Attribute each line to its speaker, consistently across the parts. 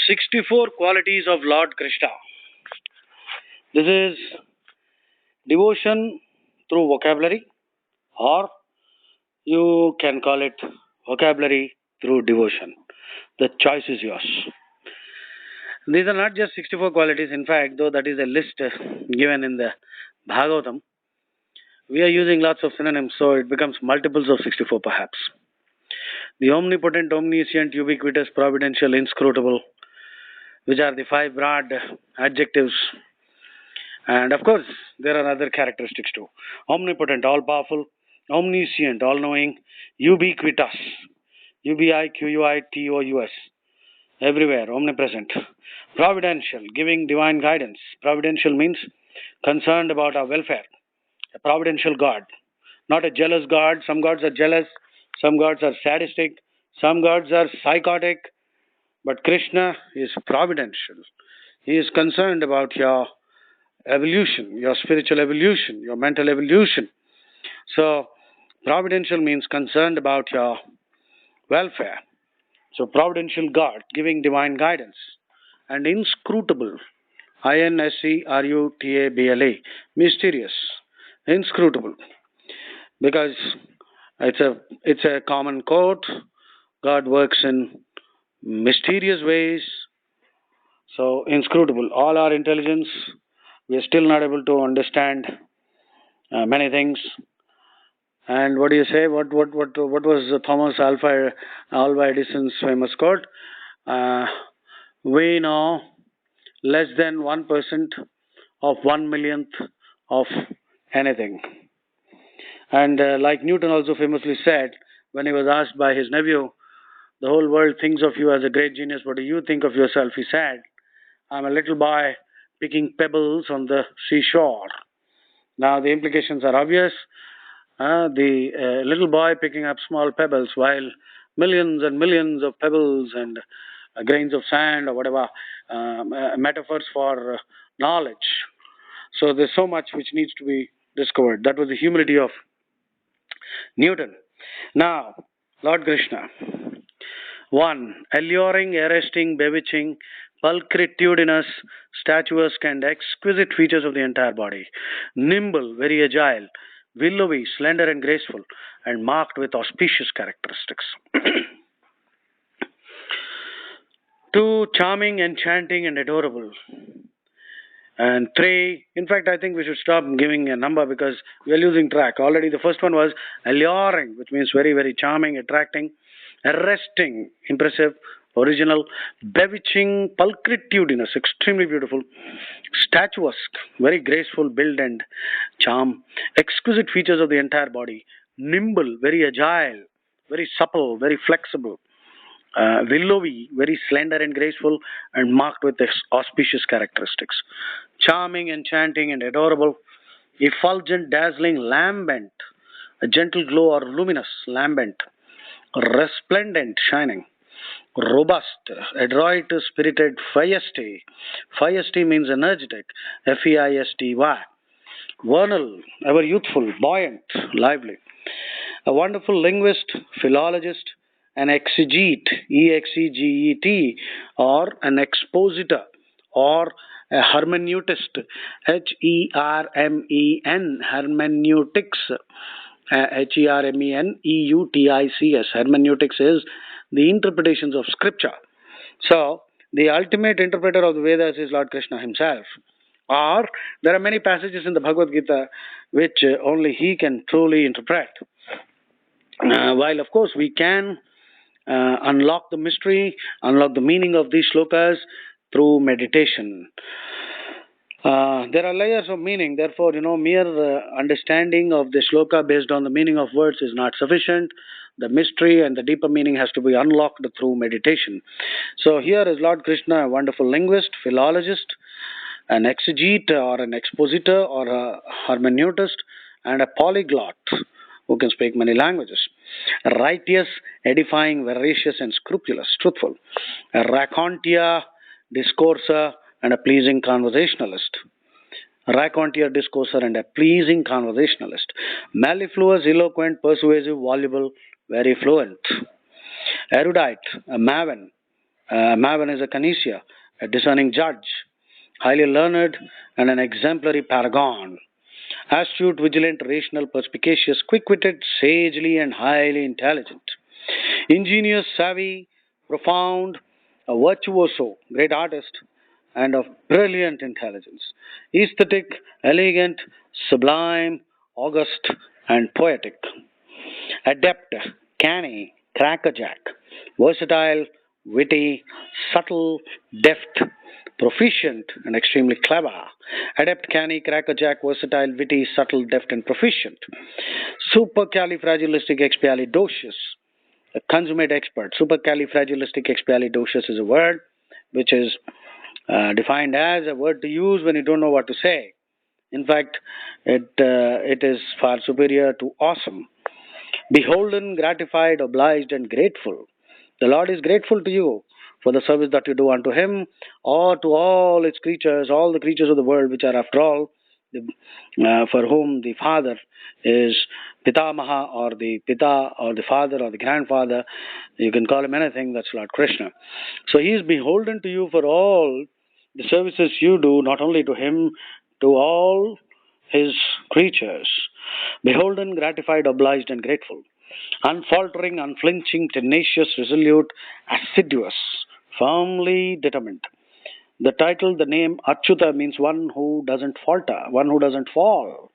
Speaker 1: 64 qualities of Lord Krishna. This is devotion through vocabulary, or you can call it vocabulary through devotion. The choice is yours. These are not just 64 qualities. In fact, though that is a list given in the Bhagavatam, we are using lots of synonyms, so it becomes multiples of 64 perhaps. The omnipotent, omniscient, ubiquitous, providential, inscrutable, which are the five broad adjectives. And of course, there are other characteristics too. Omnipotent, all powerful, omniscient, all knowing, ubiquitous, ubiquitous, everywhere, omnipresent. Providential, giving divine guidance. Providential means concerned about our welfare. A providential God, not a jealous God. Some gods are jealous, some gods are sadistic, some gods are psychotic, but Krishna is providential. He is concerned about your evolution, your spiritual evolution, your mental evolution. So, providential means concerned about your welfare. So, providential God, giving divine guidance. And inscrutable, INSCRUTABLE, mysterious, inscrutable. Because it's a common quote. God works in mysterious ways. So, inscrutable. All our intelligence, we are still not able to understand many things. And what do you say? What was Thomas Alva Edison's famous quote? We know less than 1% of 1 millionth of anything. And like Newton also famously said, when he was asked by his nephew, the whole world thinks of you as a great genius. What do you think of yourself? He said, I'm a little boy picking pebbles on the seashore. Now the implications are obvious. The little boy picking up small pebbles while millions and millions of pebbles and grains of sand or whatever, metaphors for knowledge. So there's so much which needs to be discovered. That was the humility of Newton. Now, Lord Krishna. 1. Alluring, arresting, bewitching, pulchritudinous, statuesque, and exquisite features of the entire body. Nimble, very agile, willowy, slender, and graceful, and marked with auspicious characteristics. 2. Charming, enchanting, and adorable. And 3, in fact, I think we should stop giving a number because we are losing track. Already the first one was alluring, which means very, very charming, attracting, arresting, impressive, original, bewitching, pulchritudinous, extremely beautiful, statuesque, very graceful build and charm, exquisite features of the entire body, nimble, very agile, very supple, very flexible, willowy, very slender and graceful, and marked with auspicious characteristics. Charming, enchanting, and adorable, effulgent, dazzling, lambent, a gentle glow or luminous, lambent, resplendent, shining, robust, adroit, spirited, feisty. Feisty means energetic, Feisty. Vernal, ever youthful, buoyant, lively. A wonderful linguist, philologist, an exegete, EXEGET, or an expositor, or a hermeneutist, HERMEN, hermeneutics, HERMENEUTICS. Hermeneutics is the interpretations of scripture. So, the ultimate interpreter of the Vedas is Lord Krishna himself. Or, there are many passages in the Bhagavad Gita which only he can truly interpret. While, of course, we can unlock the mystery, unlock the meaning of these shlokas through meditation. There are layers of meaning, therefore, mere understanding of the shloka based on the meaning of words is not sufficient. The mystery and the deeper meaning has to be unlocked through meditation. So here is Lord Krishna, a wonderful linguist, philologist, an exegete or an expositor or a hermeneutist, and a polyglot who can speak many languages. Righteous, edifying, veracious, and scrupulous, truthful. A raconteur, discourser, and a pleasing conversationalist. Raconteur, discourser, and a pleasing conversationalist. Mellifluous, eloquent, persuasive, voluble, very fluent. Erudite, a maven, Mavan is a Canisia, a discerning judge, highly learned and an exemplary paragon. Astute, vigilant, rational, perspicacious, quick-witted, sagely and highly intelligent. Ingenious, savvy, profound, a virtuoso, great artist, and of brilliant intelligence. Aesthetic, elegant, sublime, august, and poetic. Adept, canny, crackerjack, versatile, witty, subtle, deft, proficient, and extremely clever. Adept, canny, crackerjack, versatile, witty, subtle, deft, and proficient. Supercalifragilisticexpialidocious, a consummate expert. Supercalifragilisticexpialidocious is a word which is defined as a word to use when you don't know what to say. In fact, it is far superior to awesome. Beholden, gratified, obliged, and grateful. The Lord is grateful to you for the service that you do unto Him or to all its creatures, all the creatures of the world, which are, after all, for whom the Father is Pitamaha, or the Pita, or the Father, or the Grandfather. You can call him anything, that's Lord Krishna. So He is beholden to you for all the services you do, not only to Him, to all His creatures. Beholden, gratified, obliged, and grateful. Unfaltering, unflinching, tenacious, resolute, assiduous, firmly determined. The title, the name Achyuta means one who doesn't falter, one who doesn't fall,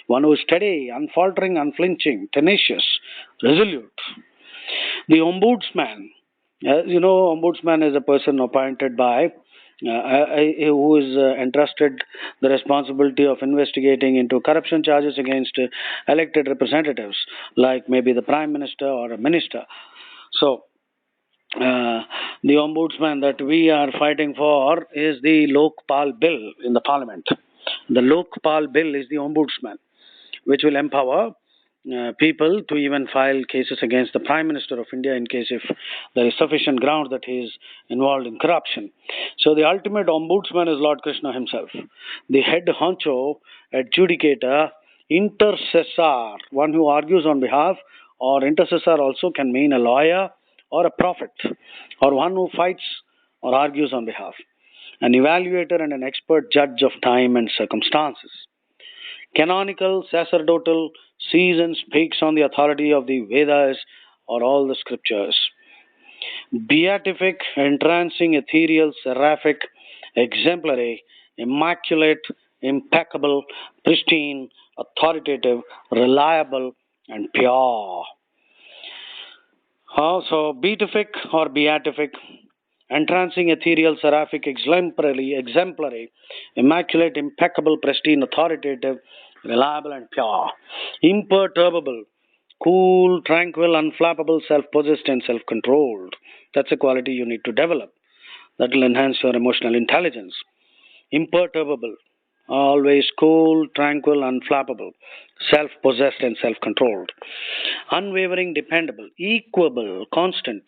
Speaker 1: one who is steady, unfaltering, unflinching, tenacious, resolute. The ombudsman, as you know, ombudsman is a person appointed by who is entrusted the responsibility of investigating into corruption charges against elected representatives, like maybe the prime minister or a minister. So, the ombudsman that we are fighting for is the Lokpal bill in the parliament. The Lokpal bill is the ombudsman, which will empower people to even file cases against the Prime Minister of India in case if there is sufficient ground that he is involved in corruption. So the ultimate ombudsman is Lord Krishna himself, the head honcho, adjudicator, intercessor, one who argues on behalf, or intercessor also can mean a lawyer or a prophet, or one who fights or argues on behalf, an evaluator and an expert judge of time and circumstances. Canonical, sacerdotal, sees and speaks on the authority of the Vedas or all the scriptures. Beatific, entrancing, ethereal, seraphic, exemplary, immaculate, impeccable, pristine, authoritative, reliable, and pure. So, beatific or beatific, entrancing, ethereal, seraphic, exemplary, immaculate, impeccable, pristine, authoritative, reliable, and pure. Imperturbable, cool, tranquil, unflappable, self-possessed, and self-controlled. That's a quality you need to develop. That will enhance your emotional intelligence. Imperturbable, always cool, tranquil, unflappable, self-possessed, and self-controlled. Unwavering, dependable, equable, constant,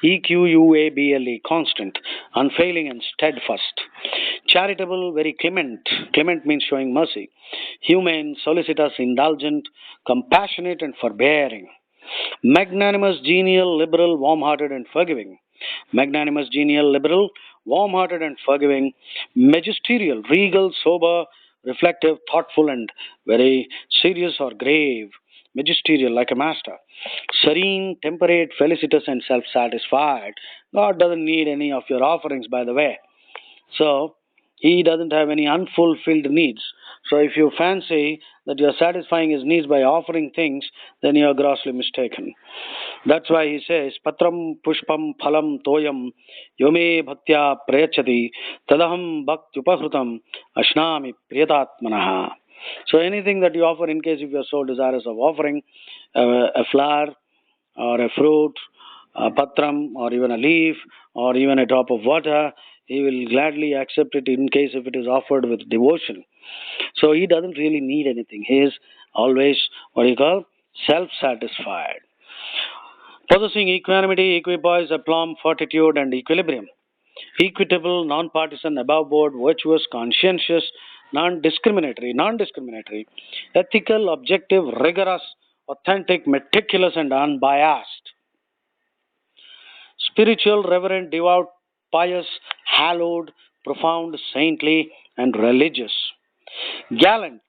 Speaker 1: equable, constant, unfailing and steadfast. Charitable, very clement. Clement means showing mercy. Humane, solicitous, indulgent, compassionate, and forbearing. Magnanimous, genial, liberal, warm-hearted, and forgiving. Magnanimous, genial, liberal, warm-hearted, and forgiving. Magisterial, regal, sober, reflective, thoughtful, and very serious or grave. Magisterial, like a master. Serene, temperate, felicitous, and self-satisfied. God doesn't need any of your offerings, by the way. So, He doesn't have any unfulfilled needs. So, if you fancy that you're satisfying His needs by offering things, then you're grossly mistaken. That's why He says, Patram pushpam phalam toyam yome bhaktya prayachati tadaham bhaktyupahrutam ashnami priyatatmanaha. So anything that you offer, in case if you're so desirous of offering a flower or a fruit, a patram, or even a leaf, or even a drop of water, He will gladly accept it in case if it is offered with devotion. So He doesn't really need anything. He is always what you call self-satisfied. Possessing equanimity, equipoise, aplomb, fortitude, and equilibrium. Equitable, non-partisan, above board, virtuous, conscientious, non-discriminatory, ethical, objective, rigorous, authentic, meticulous, and unbiased. Spiritual, reverent, devout, pious, hallowed, profound, saintly, and religious. Gallant,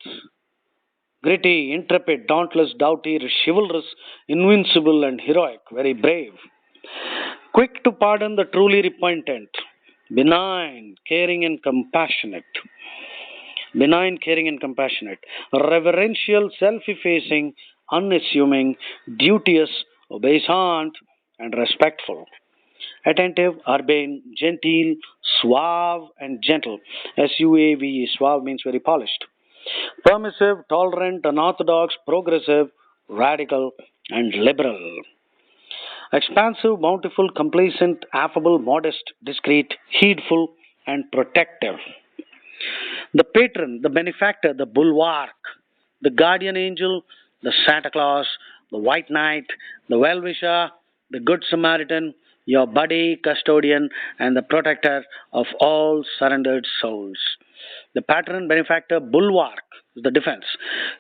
Speaker 1: gritty, intrepid, dauntless, doughty, chivalrous, invincible, and heroic, very brave. Quick to pardon the truly repentant. Benign, caring, and compassionate. Benign, caring, and compassionate. Reverential, self effacing, unassuming, duteous, obeisant, and respectful. Attentive, urbane, genteel, suave, and gentle. SUAVE, suave means very polished. Permissive, tolerant, unorthodox, progressive, radical, and liberal. Expansive, bountiful, complacent, affable, modest, discreet, heedful, and protective. The patron, the benefactor, the bulwark, the guardian angel, the Santa Claus, the white knight, the well wisher, the good Samaritan, your buddy, custodian, and the protector of all surrendered souls. The patron, benefactor, bulwark is the defense.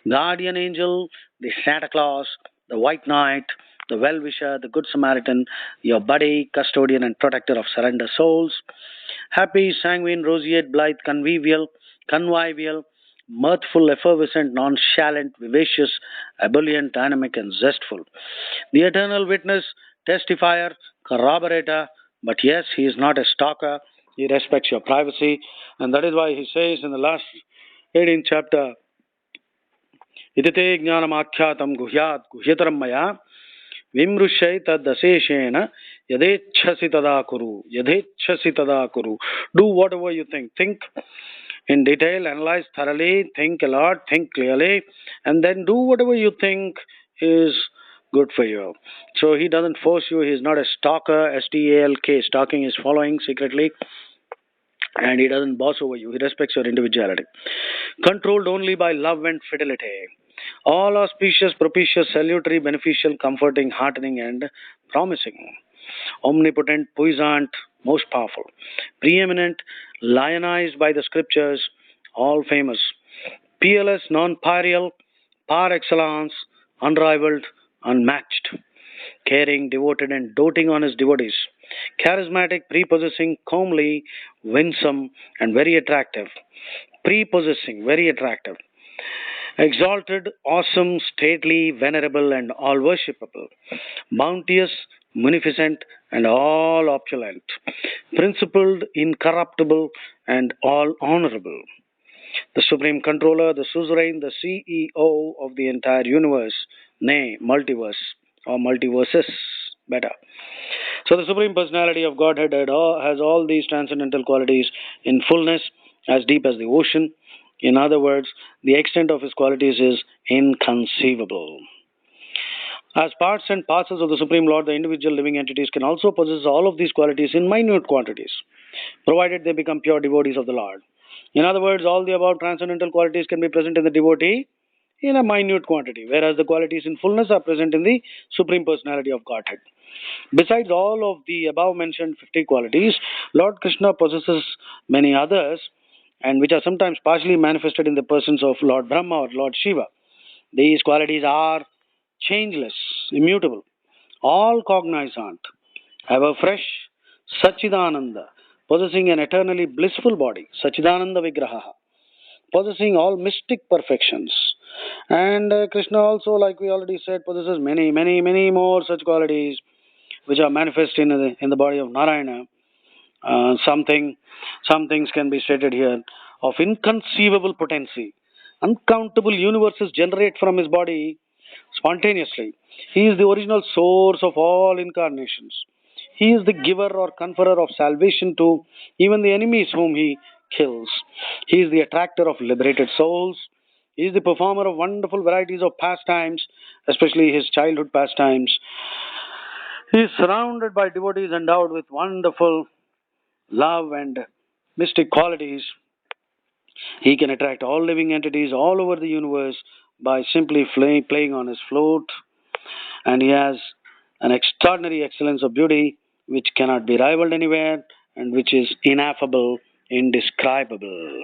Speaker 1: Guardian angel, the Santa Claus, the white knight, the well wisher, the good Samaritan, your buddy, custodian, and protector of surrendered souls. Happy, sanguine, roseate, blithe, convivial, mirthful, effervescent, nonchalant, vivacious, ebullient, dynamic, and zestful. The eternal witness, testifier, corroborator, but yes, he is not a stalker. He respects your privacy, and that is why he says in the last 18th chapter, इति ज्ञानमाख्यातं गुह्यात् गुह्यतरं मया विमृश्य तदशेषेण यथेच्छसि तदा कुरु यथेच्छसि तदा कुरु. Do whatever you think in detail, analyze thoroughly, think a lot, think clearly, and then do whatever you think is good for you. So he doesn't force you. He is not a stalker. STALK. Stalking is following secretly, and he doesn't boss over you. He respects your individuality. Controlled only by love and fidelity. All auspicious, propitious, salutary, beneficial, comforting, heartening, and promising. Omnipotent, puissant, most powerful. Preeminent, lionized by the scriptures, all famous. Peerless, non-parial, par excellence, unrivaled, unmatched. Caring, devoted, and doting on his devotees. Charismatic, prepossessing, comely, winsome, and very attractive. Prepossessing, very attractive. Exalted, awesome, stately, venerable, and all worshipable. Bounteous, munificent, and all opulent. Principled, incorruptible, and all honorable. The Supreme Controller, the Suzerain, the CEO of the entire universe, nay, multiverse, or multiverses, better. So the Supreme Personality of Godhead has all these transcendental qualities in fullness, as deep as the ocean. In other words, the extent of his qualities is inconceivable. As parts and parcels of the Supreme Lord, the individual living entities can also possess all of these qualities in minute quantities, provided they become pure devotees of the Lord. In other words, all the above transcendental qualities can be present in the devotee in a minute quantity, whereas the qualities in fullness are present in the Supreme Personality of Godhead. Besides all of the above mentioned 50 qualities, Lord Krishna possesses many others, and which are sometimes partially manifested in the persons of Lord Brahma or Lord Shiva. These qualities are changeless, immutable, all cognizant, ever fresh, Sachidananda, possessing an eternally blissful body, Sachidananda Vigraha, possessing all mystic perfections. And Krishna also, like we already said, possesses many, many, many more such qualities which are manifest in the body of Narayana. Some things can be stated here of inconceivable potency. Uncountable universes generate from his body spontaneously. He is the original source of all incarnations. He is the giver or conferrer of salvation to even the enemies whom he kills. He is the attractor of liberated souls. He is the performer of wonderful varieties of pastimes, especially his childhood pastimes. He is surrounded by devotees endowed with wonderful love and mystic qualities. He can attract all living entities all over the universe by simply playing on his flute. And he has an extraordinary excellence of beauty which cannot be rivaled anywhere and which is ineffable, indescribable.